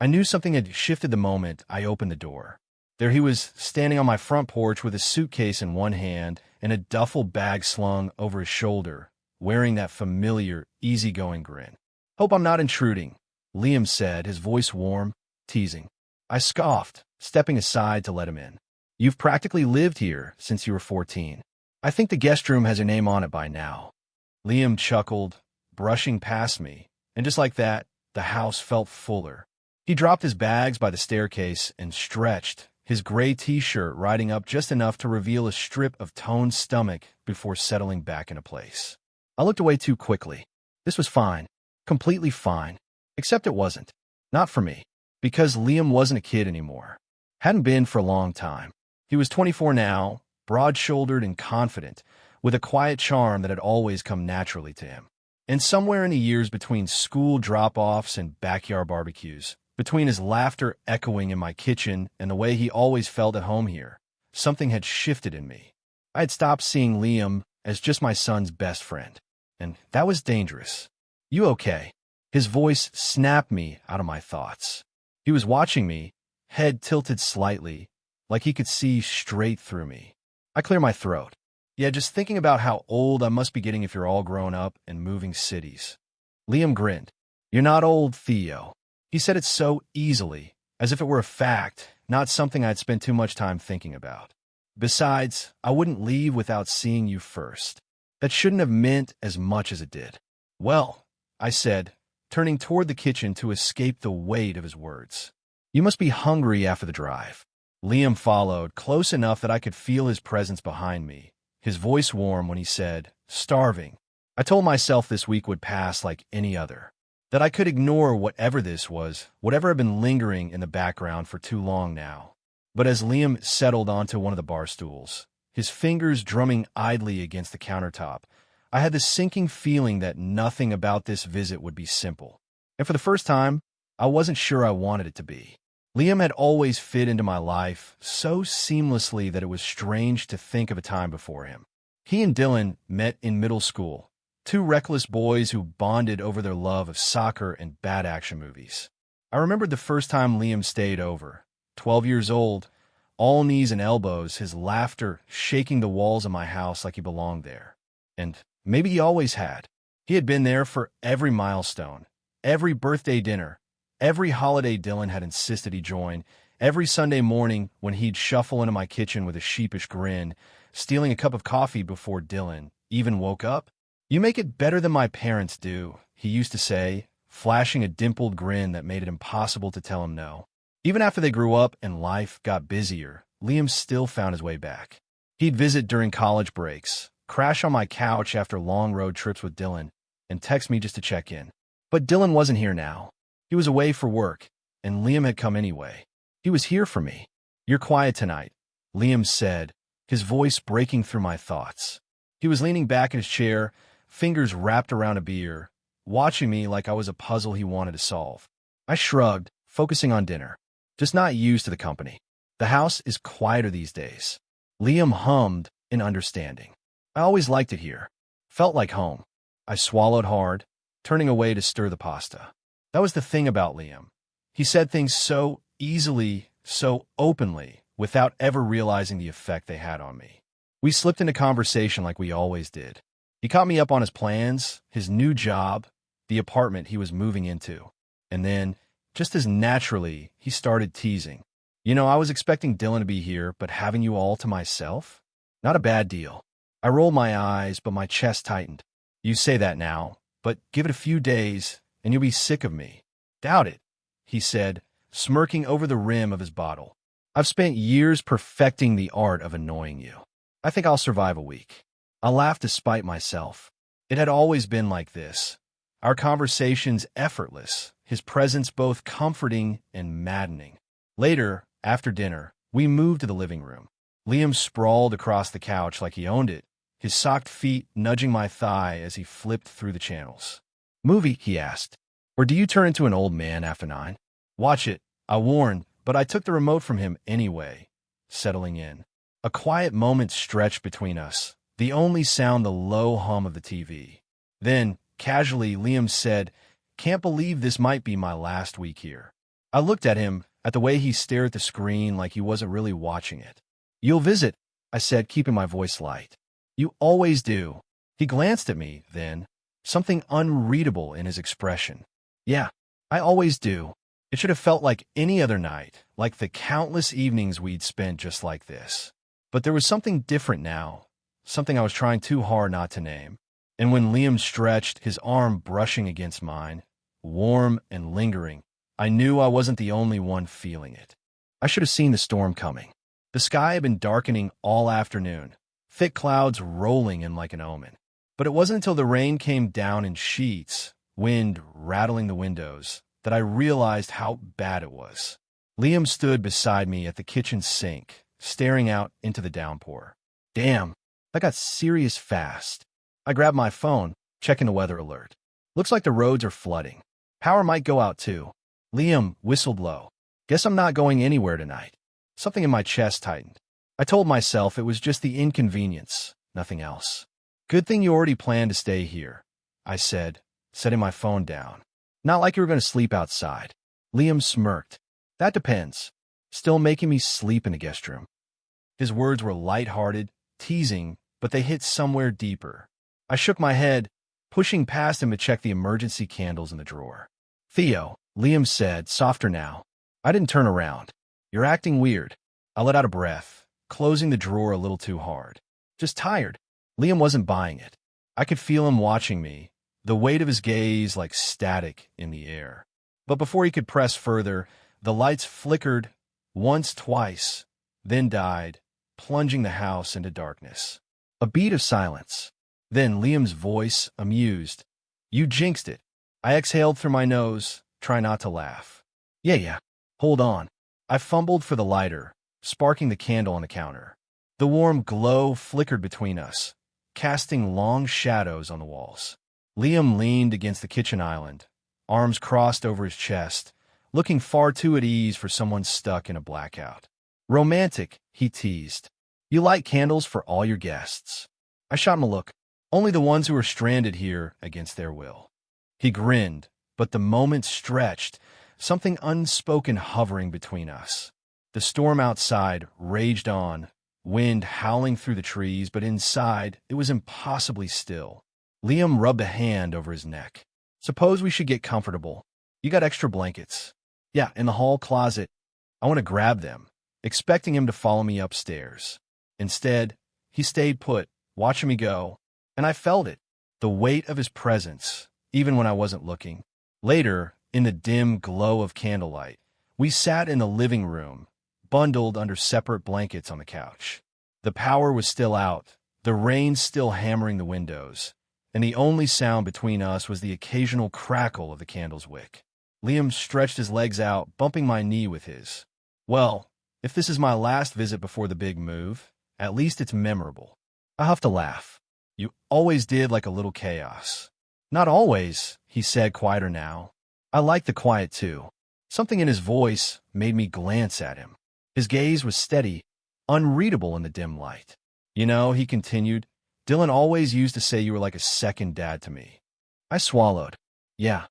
I knew something had shifted the moment I opened the door. There he was, standing on my front porch with a suitcase in one hand and a duffel bag slung over his shoulder, wearing that familiar, easygoing grin. "Hope I'm not intruding," Liam said, his voice warm, teasing. I scoffed, stepping aside to let him in. "You've practically lived here since you were 14. I think the guest room has your name on it by now." Liam chuckled, brushing past me, and just like that, the house felt fuller. He dropped his bags by the staircase and stretched, his gray t-shirt riding up just enough to reveal a strip of toned stomach before settling back into place. I looked away too quickly. This was fine, completely fine, except it wasn't. Not for me, because Liam wasn't a kid anymore. Hadn't been for a long time. He was 24 now, broad-shouldered and confident, with a quiet charm that had always come naturally to him. And somewhere in the years between school drop-offs and backyard barbecues, between his laughter echoing in my kitchen and the way he always felt at home here, something had shifted in me. I had stopped seeing Liam as just my son's best friend, and that was dangerous. "You okay?" His voice snapped me out of my thoughts. He was watching me, head tilted slightly, like he could see straight through me. I cleared my throat. "Yeah, just thinking about how old I must be getting if you're all grown up and moving cities." Liam grinned. "You're not old, Theo." He said it so easily, as if it were a fact, not something I'd spent too much time thinking about. "Besides, I wouldn't leave without seeing you first." That shouldn't have meant as much as it did. "Well," I said, turning toward the kitchen to escape the weight of his words. "You must be hungry after the drive." Liam followed, close enough that I could feel his presence behind me, his voice warm when he said, "Starving." I told myself this week would pass like any other, that I could ignore whatever this was, whatever had been lingering in the background for too long now. But as Liam settled onto one of the bar stools, his fingers drumming idly against the countertop, I had the sinking feeling that nothing about this visit would be simple. And for the first time, I wasn't sure I wanted it to be. Liam had always fit into my life so seamlessly that it was strange to think of a time before him. He and Dylan met in middle school, two reckless boys who bonded over their love of soccer and bad action movies. I remembered the first time Liam stayed over, 12 years old, all knees and elbows, his laughter shaking the walls of my house like he belonged there. And maybe he always had. He had been there for every milestone, every birthday dinner, every holiday Dylan had insisted he join, every Sunday morning when he'd shuffle into my kitchen with a sheepish grin, stealing a cup of coffee before Dylan even woke up. "You make it better than my parents do," he used to say, flashing a dimpled grin that made it impossible to tell him no. Even after they grew up and life got busier, Liam still found his way back. He'd visit during college breaks, crash on my couch after long road trips with Dylan, and text me just to check in. But Dylan wasn't here now. He was away for work, and Liam had come anyway. He was here for me. "You're quiet tonight," Liam said, his voice breaking through my thoughts. He was leaning back in his chair, fingers wrapped around a beer, watching me like I was a puzzle he wanted to solve. I shrugged, focusing on dinner. "Just not used to the company. The house is quieter these days." Liam hummed in understanding. "I always liked it here. Felt like home." I swallowed hard, turning away to stir the pasta. That was the thing about Liam. He said things so easily, so openly, without ever realizing the effect they had on me. We slipped into conversation like we always did. He caught me up on his plans, his new job, the apartment he was moving into. And then, just as naturally, he started teasing. "You know, I was expecting Dylan to be here, but having you all to myself? Not a bad deal." I rolled my eyes, but my chest tightened. "You say that now, but give it a few days, and you'll be sick of me." "Doubt it," he said, smirking over the rim of his bottle. "I've spent years perfecting the art of annoying you. I think I'll survive a week." I laughed despite myself. It had always been like this. Our conversations effortless, his presence both comforting and maddening. Later, after dinner, we moved to the living room. Liam sprawled across the couch like he owned it, his socked feet nudging my thigh as he flipped through the channels. "Movie?" he asked. "Or do you turn into an old man after 9? "Watch it," I warned, but I took the remote from him anyway, settling in. A quiet moment stretched between us, the only sound the low hum of the TV. Then, casually, Liam said, "Can't believe this might be my last week here." I looked at him, at the way he stared at the screen like he wasn't really watching it. "You'll visit," I said, keeping my voice light. "You always do." He glanced at me, then, something unreadable in his expression. "Yeah, I always do." It should have felt like any other night, like the countless evenings we'd spent just like this. But there was something different now, something I was trying too hard not to name. And when Liam stretched, his arm brushing against mine, warm and lingering, I knew I wasn't the only one feeling it. I should have seen the storm coming. The sky had been darkening all afternoon, thick clouds rolling in like an omen. But it wasn't until the rain came down in sheets, wind rattling the windows, that I realized how bad it was. Liam stood beside me at the kitchen sink, staring out into the downpour. Damn, that got serious fast. I grabbed my phone, checking the weather alert. Looks like the roads are flooding. Power might go out too. Liam whistled low. Guess I'm not going anywhere tonight. Something in my chest tightened. I told myself it was just the inconvenience, nothing else. Good thing you already planned to stay here, I said, setting my phone down. Not like you were going to sleep outside. Liam smirked. That depends. Still making me sleep in the guest room. His words were light-hearted, teasing, but they hit somewhere deeper. I shook my head, pushing past him to check the emergency candles in the drawer. Theo, Liam said, softer now. I didn't turn around. You're acting weird. I let out a breath, closing the drawer a little too hard. Just tired. Liam wasn't buying it. I could feel him watching me, the weight of his gaze like static in the air. But before he could press further, the lights flickered once, twice, then died, plunging the house into darkness. A beat of silence. Then Liam's voice, amused. You jinxed it. I exhaled through my nose, trying not to laugh. Yeah. Hold on. I fumbled for the lighter, sparking the candle on the counter. The warm glow flickered between us, casting long shadows on the walls. Liam leaned against the kitchen island, arms crossed over his chest, looking far too at ease for someone stuck in a blackout. Romantic, he teased. You light candles for all your guests. I shot him a look. Only the ones who are stranded here against their will. He grinned, but the moment stretched, something unspoken hovering between us. The storm outside raged on, wind howling through the trees, but inside it was impossibly still. Liam rubbed a hand over his neck. Suppose we should get comfortable. You got extra blankets? Yeah, in the hall closet. I want to grab them, expecting him to follow me upstairs. Instead, he stayed put, watching me go, and I felt it, the weight of his presence, even when I wasn't looking. Later, in the dim glow of candlelight, we sat in the living room, bundled under separate blankets on the couch. The power was still out, the rain still hammering the windows, and the only sound between us was the occasional crackle of the candle's wick. Liam stretched his legs out, bumping my knee with his. Well, if this is my last visit before the big move, at least it's memorable. I huffed a laugh. You always did like a little chaos. Not always, he said, quieter now. I liked the quiet too. Something in his voice made me glance at him. His gaze was steady, unreadable in the dim light. You know, he continued, Dylan always used to say you were like a second dad to me. I swallowed. Yeah.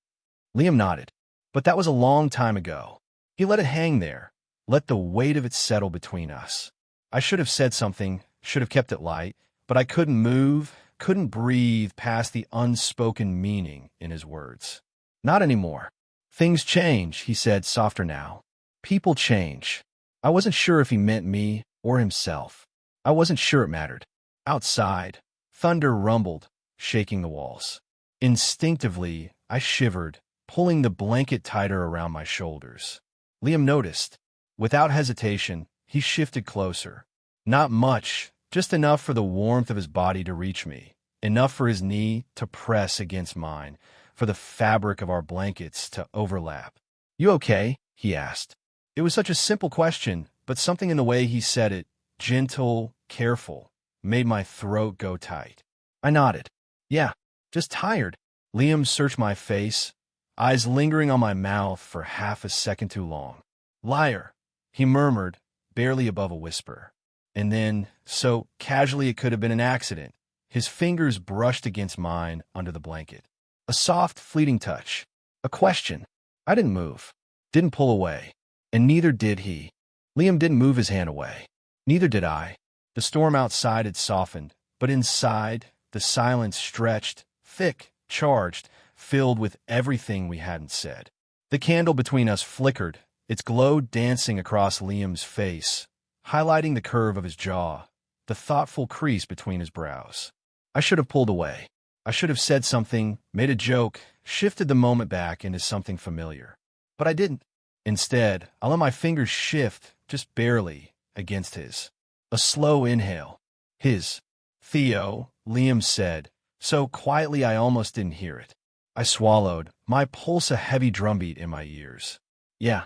Liam nodded. But that was a long time ago. He let it hang there, let the weight of it settle between us. I should have said something, should have kept it light, but I couldn't move, couldn't breathe past the unspoken meaning in his words. Not anymore. Things change, he said, softer now. People change. I wasn't sure if he meant me or himself. I wasn't sure it mattered. Outside, thunder rumbled, shaking the walls. Instinctively, I shivered, pulling the blanket tighter around my shoulders. Liam noticed. Without hesitation, he shifted closer. Not much, just enough for the warmth of his body to reach me, enough for his knee to press against mine, for the fabric of our blankets to overlap. You okay? He asked. It was such a simple question, but something in the way he said it, gentle, careful, made my throat go tight. I nodded. Yeah, just tired. Liam searched my face, eyes lingering on my mouth for half a second too long. Liar, he murmured, barely above a whisper. And then, so casually it could have been an accident, his fingers brushed against mine under the blanket. A soft, fleeting touch. A question. I didn't move. didn't pull away, and neither did he. Liam didn't move his hand away. Neither did I. The storm outside had softened, but inside, the silence stretched, thick, charged, filled with everything we hadn't said. The candle between us flickered, its glow dancing across Liam's face, highlighting the curve of his jaw, the thoughtful crease between his brows. I should have pulled away. I should have said something, made a joke, shifted the moment back into something familiar. But I didn't. Instead, I let my fingers shift, just barely, against his. A slow inhale. His. Theo, Liam said, so quietly I almost didn't hear it. I swallowed, my pulse a heavy drumbeat in my ears. Yeah.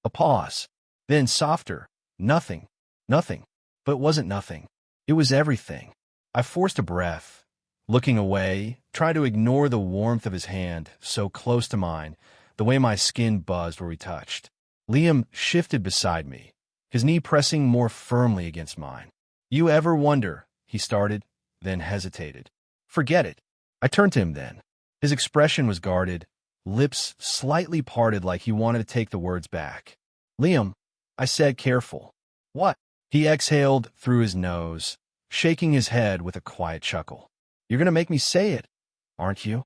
A pause. Then softer. Nothing. Nothing. But it wasn't nothing. It was everything. I forced a breath, looking away, trying to ignore the warmth of his hand, so close to mine, the way my skin buzzed where we touched. Liam shifted beside me, his knee pressing more firmly against mine. You ever wonder, he started, then hesitated. Forget it. I turned to him then. His expression was guarded, lips slightly parted like he wanted to take the words back. Liam, I said, careful. What? He exhaled through his nose, shaking his head with a quiet chuckle. You're going to make me say it, aren't you?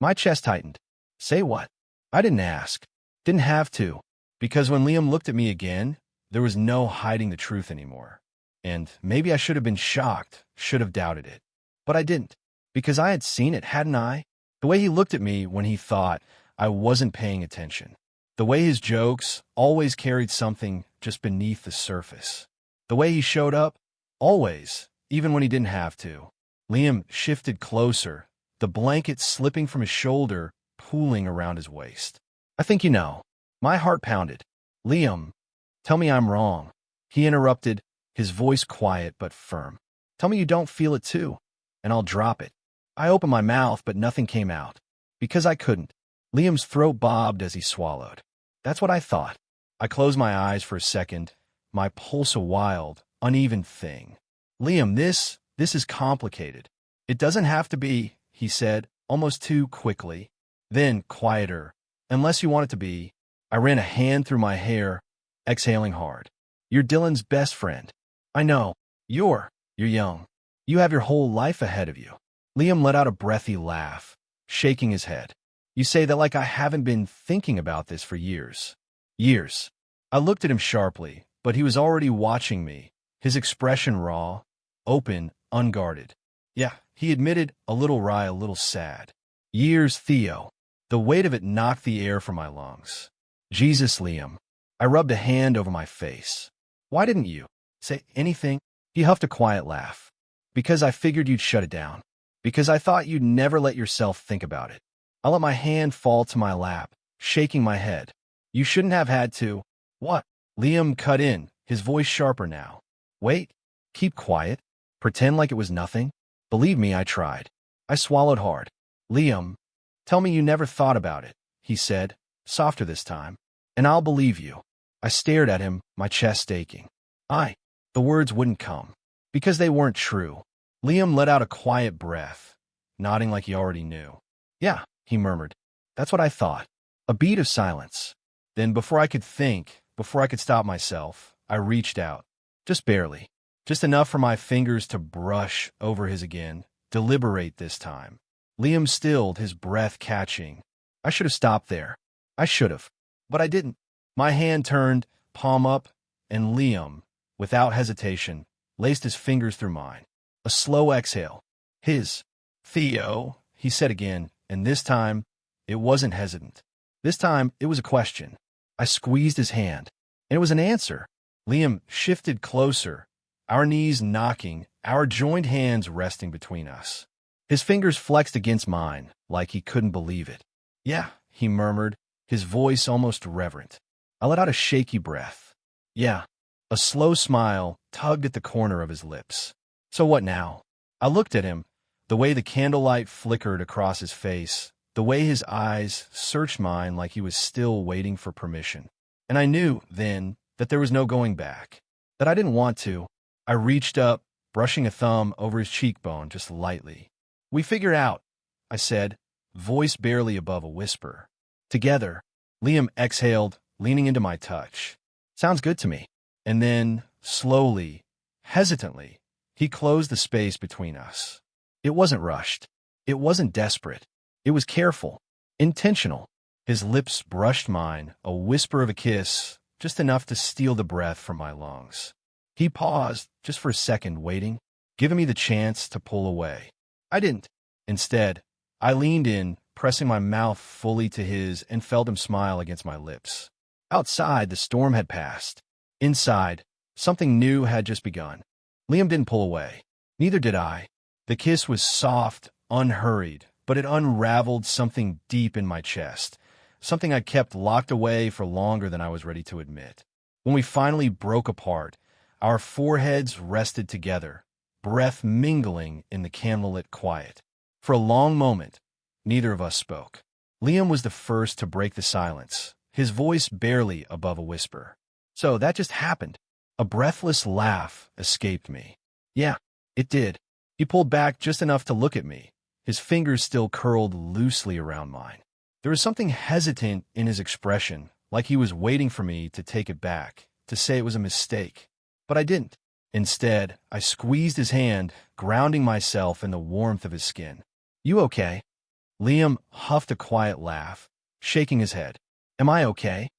My chest tightened. Say what? I didn't ask. Didn't have to. Because when Liam looked at me again, there was no hiding the truth anymore. And maybe I should have been shocked, should have doubted it. But I didn't. Because I had seen it, hadn't I? The way he looked at me when he thought I wasn't paying attention. The way his jokes always carried something just beneath the surface. The way he showed up, always, even when he didn't have to. Liam shifted closer, the blanket slipping from his shoulder, pooling around his waist. I think you know. My heart pounded. Liam, tell me I'm wrong. He interrupted, his voice quiet but firm. Tell me you don't feel it too, and I'll drop it. I opened my mouth, but nothing came out. Because I couldn't. Liam's throat bobbed as he swallowed. That's what I thought. I closed my eyes for a second, my pulse a wild, uneven thing. Liam, this is complicated. It doesn't have to be, he said, almost too quickly. Then, quieter. Unless you want it to be. I ran a hand through my hair, exhaling hard. You're Dylan's best friend. I know. You're young. You have your whole life ahead of you. Liam let out a breathy laugh, shaking his head. You say that like I haven't been thinking about this for years. Years. I looked at him sharply, but he was already watching me, his expression raw, open, unguarded. Yeah, he admitted, a little wry, a little sad. Years, Theo. The weight of it knocked the air from my lungs. Jesus, Liam. I rubbed a hand over my face. Why didn't you say anything? He huffed a quiet laugh. Because I figured you'd shut it down. Because I thought you'd never let yourself think about it. I let my hand fall to my lap, shaking my head. You shouldn't have had to. What? Liam cut in, his voice sharper now. Wait. Keep quiet. Pretend like it was nothing. Believe me, I tried. I swallowed hard. Liam, tell me you never thought about it, he said, softer this time. And I'll believe you. I stared at him, my chest aching. The words wouldn't come. Because they weren't true. Liam let out a quiet breath, nodding like he already knew. Yeah, he murmured. That's what I thought. A beat of silence. Then before I could think, before I could stop myself, I reached out. Just barely. Just enough for my fingers to brush over his again, deliberate this time. Liam stilled, his breath catching. I should have stopped there. I should have. But I didn't. My hand turned, palm up, and Liam, without hesitation, laced his fingers through mine. A slow exhale. His. Theo, he said again, and this time, it wasn't hesitant. This time, it was a question. I squeezed his hand, and it was an answer. Liam shifted closer, our knees knocking, our joined hands resting between us. His fingers flexed against mine, like he couldn't believe it. Yeah, he murmured, his voice almost reverent. I let out a shaky breath. Yeah. A slow smile tugged at the corner of his lips. So what now? I looked at him, the way the candlelight flickered across his face, the way his eyes searched mine like he was still waiting for permission. And I knew, then, that there was no going back, that I didn't want to. I reached up, brushing a thumb over his cheekbone just lightly. We figure out, I said, voice barely above a whisper. Together. Liam exhaled, leaning into my touch. Sounds good to me. And then, slowly, hesitantly, he closed the space between us. It wasn't rushed. It wasn't desperate. It was careful, intentional. His lips brushed mine, a whisper of a kiss, just enough to steal the breath from my lungs. He paused, just for a second, waiting, giving me the chance to pull away. I didn't. Instead, I leaned in, pressing my mouth fully to his, and felt him smile against my lips. Outside, the storm had passed. Inside, something new had just begun. Liam didn't pull away. Neither did I. The kiss was soft, unhurried, but it unraveled something deep in my chest, something I kept locked away for longer than I was ready to admit. When we finally broke apart, our foreheads rested together, breath mingling in the candlelit quiet. For a long moment, neither of us spoke. Liam was the first to break the silence, his voice barely above a whisper. So that just happened. A breathless laugh escaped me. Yeah, it did. He pulled back just enough to look at me, his fingers still curled loosely around mine. There was something hesitant in his expression, like he was waiting for me to take it back, to say it was a mistake. But I didn't. Instead, I squeezed his hand, grounding myself in the warmth of his skin. You okay? Liam huffed a quiet laugh, shaking his head. Am I okay?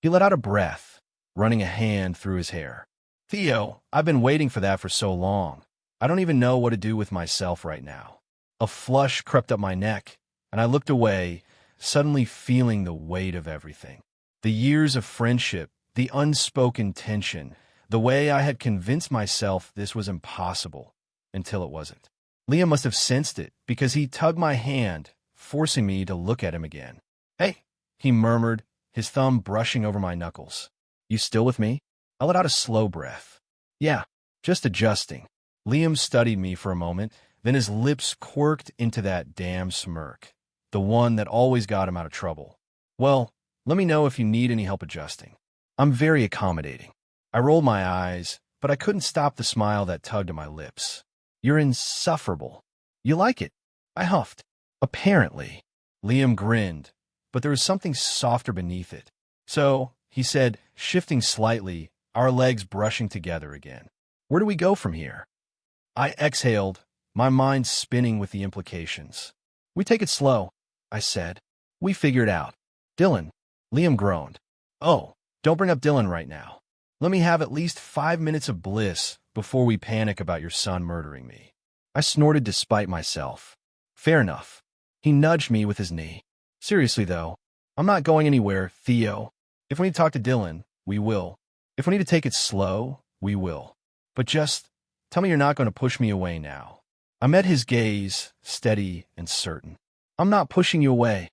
He let out a breath, running a hand through his hair. Theo, I've been waiting for that for so long. I don't even know what to do with myself right now. A flush crept up my neck, and I looked away, suddenly feeling the weight of everything. The years of friendship, the unspoken tension, the way I had convinced myself this was impossible, until it wasn't. Liam must have sensed it, because he tugged my hand, forcing me to look at him again. Hey, he murmured, his thumb brushing over my knuckles. You still with me? I let out a slow breath. Yeah, just adjusting. Liam studied me for a moment, then his lips quirked into that damn smirk, the one that always got him out of trouble. Well, let me know if you need any help adjusting. I'm very accommodating. I rolled my eyes, but I couldn't stop the smile that tugged at my lips. You're insufferable. You like it? I huffed. Apparently. Liam grinned, but there was something softer beneath it. So, he said, shifting slightly, our legs brushing together again. Where do we go from here? I exhaled, my mind spinning with the implications. We take it slow, I said. We figure it out. Dylan. Liam groaned. Oh, don't bring up Dylan right now. Let me have at least 5 minutes of bliss before we panic about your son murdering me. I snorted despite myself. Fair enough. He nudged me with his knee. Seriously, though, I'm not going anywhere, Theo. If we need to talk to Dylan, we will. If we need to take it slow, we will. But just tell me you're not going to push me away now. I met his gaze, steady and certain. I'm not pushing you away,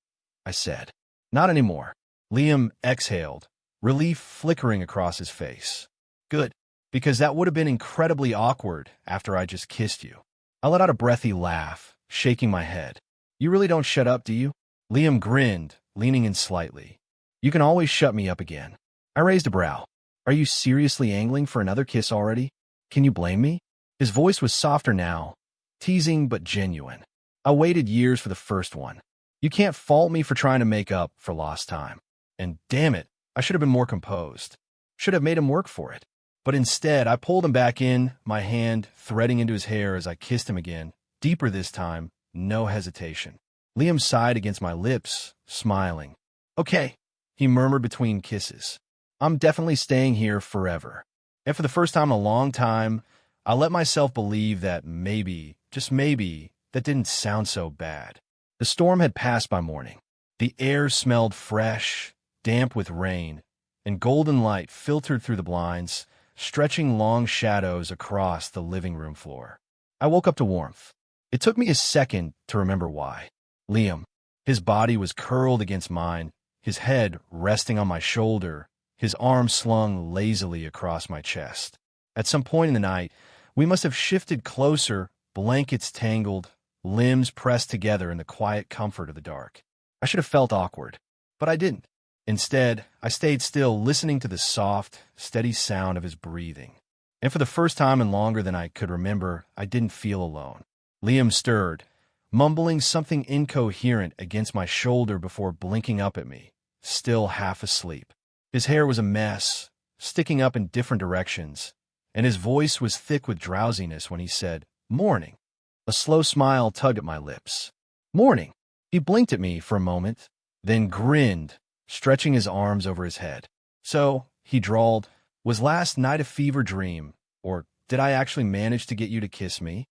I said. Not anymore. Liam exhaled, relief flickering across his face. Good, because that would have been incredibly awkward after I just kissed you. I let out a breathy laugh, shaking my head. You really don't shut up, do you? Liam grinned, leaning in slightly. You can always shut me up again. I raised a brow. Are you seriously angling for another kiss already? Can you blame me? His voice was softer now, teasing but genuine. I waited years for the first one. You can't fault me for trying to make up for lost time. And damn it, I should have been more composed. Should have made him work for it. But instead, I pulled him back in, my hand threading into his hair as I kissed him again, deeper this time, no hesitation. Liam sighed against my lips, smiling. Okay, he murmured between kisses. I'm definitely staying here forever. And for the first time in a long time, I let myself believe that maybe, just maybe, that didn't sound so bad. The storm had passed by morning. The air smelled fresh, damp with rain, and golden light filtered through the blinds, stretching long shadows across the living room floor. I woke up to warmth. It took me a second to remember why. Liam. His body was curled against mine, his head resting on my shoulder, his arm slung lazily across my chest. At some point in the night, we must have shifted closer, blankets tangled, limbs pressed together in the quiet comfort of the dark. I should have felt awkward, but I didn't. Instead, I stayed still, listening to the soft, steady sound of his breathing. And for the first time in longer than I could remember, I didn't feel alone. Liam stirred, mumbling something incoherent against my shoulder before blinking up at me, still half asleep. His hair was a mess, sticking up in different directions, and his voice was thick with drowsiness when he said, "Morning." A slow smile tugged at my lips. "Morning." He blinked at me for a moment, then grinned, stretching his arms over his head. "So," he drawled, "was last night a fever dream, or did I actually manage to get you to kiss me?"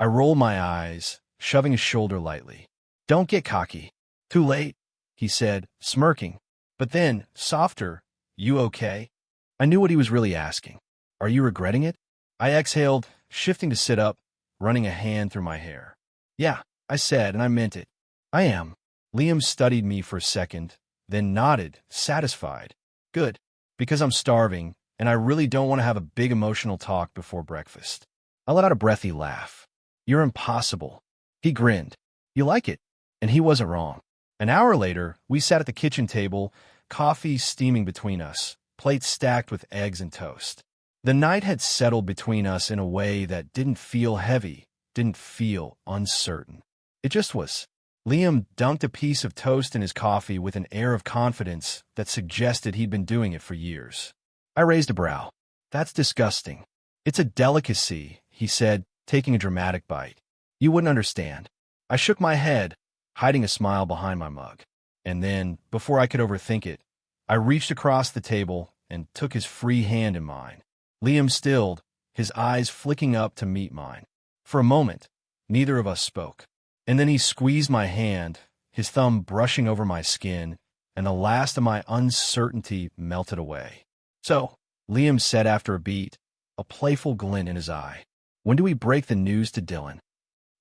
I rolled my eyes, shoving his shoulder lightly. "Don't get cocky." "Too late," he said, smirking. But then, softer, "You okay?" I knew what he was really asking. "Are you regretting it?" I exhaled, shifting to sit up, running a hand through my hair. "Yeah," I said, and I meant it. "I am." Liam studied me for a second, then nodded, satisfied. "Good, because I'm starving, and I really don't want to have a big emotional talk before breakfast." I let out a breathy laugh. "You're impossible." He grinned. "You like it?" And he wasn't wrong. An hour later, we sat at the kitchen table, coffee steaming between us, plates stacked with eggs and toast. The night had settled between us in a way that didn't feel heavy, didn't feel uncertain. It just was. Liam dunked a piece of toast in his coffee with an air of confidence that suggested he'd been doing it for years. I raised a brow. "That's disgusting." "It's a delicacy," he said, taking a dramatic bite. "You wouldn't understand." I shook my head, hiding a smile behind my mug. And then, before I could overthink it, I reached across the table and took his free hand in mine. Liam stilled, his eyes flicking up to meet mine. For a moment, neither of us spoke. And then he squeezed my hand, his thumb brushing over my skin, and the last of my uncertainty melted away. "So," Liam said after a beat, a playful glint in his eye, "when do we break the news to Dylan?"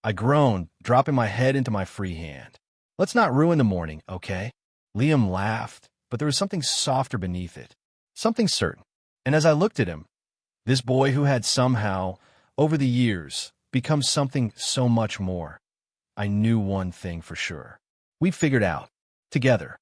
I groaned, dropping my head into my free hand. "Let's not ruin the morning, okay?" Liam laughed, but there was something softer beneath it, something certain. And as I looked at him, this boy who had somehow, over the years, become something so much more, I knew one thing for sure. We'd figured out, together,